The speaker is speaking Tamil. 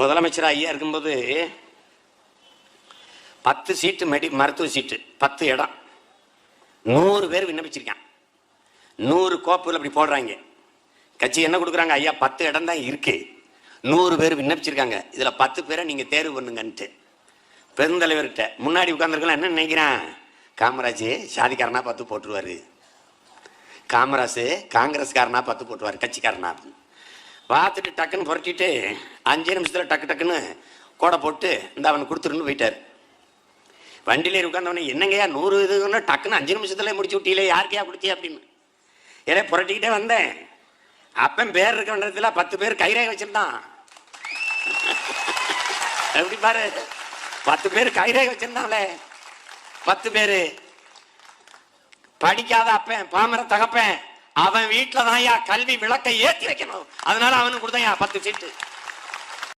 முதலமைச்சர் ஐயா இருக்கும்போது 10 சீட்டு மருத்துவ சீட்டு 10 இடம் 100 பேர் விண்ணப்பிச்சிருக்கான். 100 கோப்புகள் அப்படி போடுறாங்க. கட்சி என்ன கொடுக்குறாங்க? ஐயா 10 இடம் தான் இருக்கு, 100 பேர் விண்ணப்பிச்சிருக்காங்க, இதுல 10 பேரை நீங்க தேர்வு பண்ணுங்கன்ட்டு. பெருந்தலைவர்கிட்ட முன்னாடி உட்கார்ந்துருக்கலாம் என்ன நினைக்கிறான்? காமராஜ் சாதிக்காரனா பார்த்து போட்டுருவாரு, காமராஜ் காங்கிரஸ்காரனா பார்த்து போட்டுருவாரு, கட்சிக்காரனா பார்த்துட்டு டக்குன்னு புரட்டிட்டு 5 நிமிஷத்துல டக்கு டக்குன்னு கோடை போட்டு இந்த அவனுக்கு கொடுத்துருன்னு போயிட்டாரு. வண்டியில உட்கார்ந்தவனே என்னங்கய்யா 100 இதுன்னு டக்குன்னு 5 நிமிஷத்துல முடிச்சு விட்டீங்களே, யாருக்கையா கொடுத்தியா அப்படின்னு ஏன்னா புரட்டிக்கிட்டே வந்தேன். அப்பன் பேர் இருக்க வேண்டியதுல 10 பேர் கைரேகை வச்சிருந்தான். எப்படி பாரு, 10 பேர் கைரேகை வச்சிருந்தாங்களே. 10 பேரு படிக்காத அப்பன், பாமர தகப்பன், அவன் வீட்டுல தான் கல்வி விளக்கை ஏற்றி வைக்கணும். அதனால அவனுக்கு கொடுத்தான் 10 சீட்டு.